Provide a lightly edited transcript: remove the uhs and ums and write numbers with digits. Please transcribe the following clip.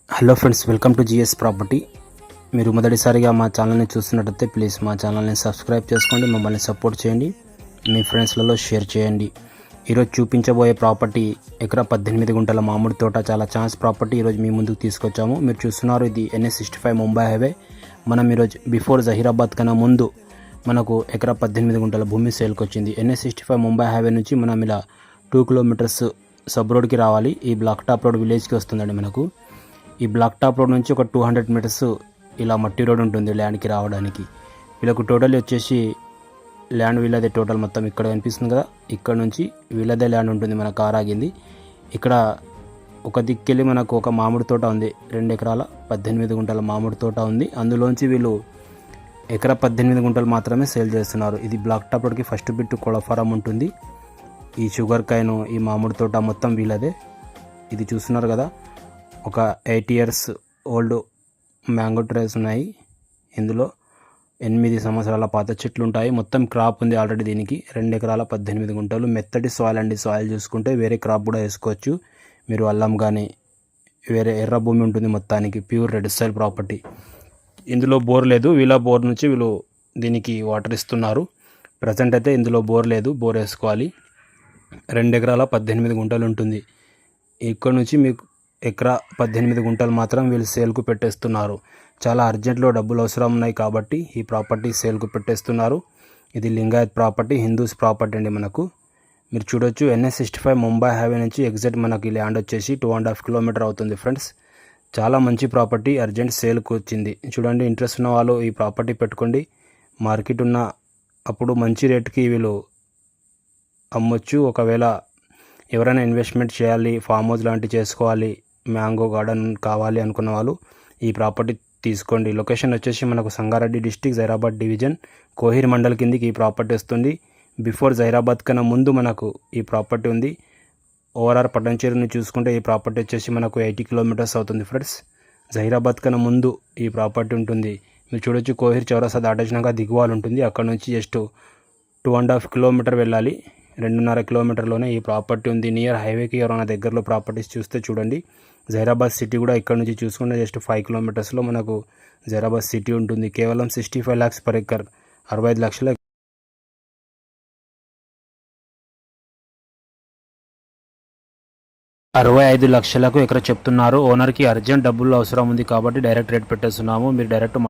Hello friends, welcome to GS property. మీరు మొదటిసారిగా మా ఛానల్ని చూస్తున్నట్టయితే ప్లీజ్ మా ఛానల్ని సబ్స్క్రైబ్ చేసుకోండి, మమ్మల్ని సపోర్ట్ చేయండి, మీ ఫ్రెండ్స్లలో షేర్ చేయండి. ఈరోజు చూపించబోయే ప్రాపర్టీ ఎకరా 18 గుంటల మామిడి తోట. చాలా ఛాన్స్ ప్రాపర్టీ ఈరోజు మీ ముందుకు తీసుకొచ్చాము. మీరు చూస్తున్నారు, ఇది NH65 ముంబై హైవే. మనం ఈరోజు బిఫోర్ జహీరాబాద్ కన్నా ముందు మనకు ఎకరా 18 గుంటల భూమి సేల్కి వచ్చింది. NH65 ముంబై హైవే నుంచి మనం ఇలా 2 కిలోమీటర్స్ సబ్ రోడ్కి రావాలి. ఈ బ్లాక్ టాప్ రోడ్ విలేజ్కి వస్తుందండి. మనకు ఈ బ్లాక్ టాప్ రోడ్ నుంచి ఒక 200 మీటర్స్ ఇలా మట్టి రోడ్ ఉంటుంది ల్యాండ్కి రావడానికి. వీళ్ళకు టోటల్ వచ్చేసి ల్యాండ్ వీళ్ళదే టోటల్ మొత్తం ఇక్కడ కనిపిస్తుంది కదా, ఇక్కడ నుంచి వీళ్ళదే ల్యాండ్ ఉంటుంది. మన కార్ ఆగింది ఇక్కడ. ఒక దిక్కెళ్ళి మనకు ఒక మామిడి తోట ఉంది, 2 ఎకరాల 18 గుంటల మామిడి తోట ఉంది. అందులోంచి వీళ్ళు ఎకరా 18 గుంటలు మాత్రమే సేల్ చేస్తున్నారు. ఇది బ్లాక్ టాప్ రోడ్కి ఫస్ట్ బిట్ కోళ్ళ ఫారం ఉంటుంది. ఈ షుగర్ కాయను, ఈ మామిడి తోట మొత్తం వీళ్ళదే. ఇది చూస్తున్నారు కదా, ఒక 8 years ఓల్డ్ మ్యాంగో ట్రీస్ ఉన్నాయి. ఇందులో 8 సంవత్సరాల పాత చెట్లు ఉంటాయి. మొత్తం క్రాప్ ఉంది ఆల్రెడీ. దీనికి 2 ఎకరాల 18 గుంటలు మెత్తటి సాయిల్ అండి. సాయిల్ చూసుకుంటే వేరే క్రాప్ కూడా వేసుకోవచ్చు. మీరు అల్లం కానీ వేరే ఎర్ర భూమి ఉంటుంది, మొత్తానికి ప్యూర్ రెడ్ సాయిల్ ప్రాపర్టీ. ఇందులో బోర్ లేదు. వీళ్ళ బోర్ నుంచి వీళ్ళు దీనికి వాటర్ ఇస్తున్నారు. ప్రజెంట్ అయితే ఇందులో బోర్ లేదు, బోర్ వేసుకోవాలి. 2 ఎకరాల 18 గుంటలు ఉంటుంది. ఇక్కడ నుంచి మీకు ఎకరా 18 గుంటలు మాత్రం వీళ్ళు సేల్కు పెట్టేస్తున్నారు. చాలా అర్జెంట్లో డబ్బులు అవసరం ఉన్నాయి కాబట్టి ఈ ప్రాపర్టీ సేల్కు పెట్టేస్తున్నారు. ఇది లింగాయత్ ప్రాపర్టీ, హిందూస్ ప్రాపర్టీ అండి. మనకు మీరు చూడొచ్చు, NH65 ముంబై హైవే నుంచి ఎగ్జాక్ట్ మనకి ల్యాండ్ వచ్చేసి 2.5 కిలోమీటర్ అవుతుంది ఫ్రెండ్స్. చాలా మంచి ప్రాపర్టీ, అర్జెంట్ సేల్కు వచ్చింది. చూడండి, ఇంట్రెస్ట్ ఉన్న వాళ్ళు ఈ ప్రాపర్టీ పెట్టుకోండి. మార్కెట్ ఉన్న అప్పుడు మంచి రేట్కి వీళ్ళు అమ్మొచ్చు. ఒకవేళ ఎవరైనా ఇన్వెస్ట్మెంట్ చేయాలి, ఫామ్ హౌస్ లాంటివి చేసుకోవాలి, మ్యాంగో గార్డెన్ కావాలి అనుకున్న వాళ్ళు ఈ ప్రాపర్టీ తీసుకోండి. లొకేషన్ వచ్చేసి మనకు సంగారెడ్డి డిస్టిక్, జైరాబాద్ డివిజన్, కోహిర్ మండల్ కిందికి ఈ ప్రాపర్టీ వస్తుంది. బిఫోర్ జైరాబాద్ కన్నా ముందు మనకు ఈ ప్రాపర్టీ ఉంది. ఓవరాల్ పట్టణచేరుని చూసుకుంటే ఈ ప్రాపర్టీ వచ్చేసి మనకు 80 కిలోమీటర్స్ అవుతుంది ఫ్రెండ్స్. జహీరాబాద్ కన్నా ముందు ఈ ప్రాపర్టీ ఉంటుంది. మీరు చూడొచ్చు, కోహిర్ చౌరసా దాటేసినాక దిగువాలు ఉంటుంది. అక్కడ నుంచి జస్ట్ 2.5 కిలోమీటర్ వెళ్ళాలి. 2.5 కిలోమీటర్లోనే ఈ ప్రాపర్టీ ఉంది. నియర్ హైవేకి ఎవరైనా దగ్గరలో ప్రాపర్టీస్ చూస్తే చూడండి. జహీరాబాద్ సిటీ కూడా ఇక్కడ నుంచి చూసుకుంటే జస్ట్ 5 కిలోమీటర్స్లో మనకు జహీరాబాద్ సిటీ ఉంటుంది. కేవలం 65 lakhs per acre, 65 లక్షల 65 లక్షలకు ఎకర చెప్తున్నారు. ఓనర్కి అర్జెంట్ డబ్బులు అవసరం ఉంది కాబట్టి డైరెక్ట్ రేట్ పెట్టేస్తున్నాము. మీరు డైరెక్ట్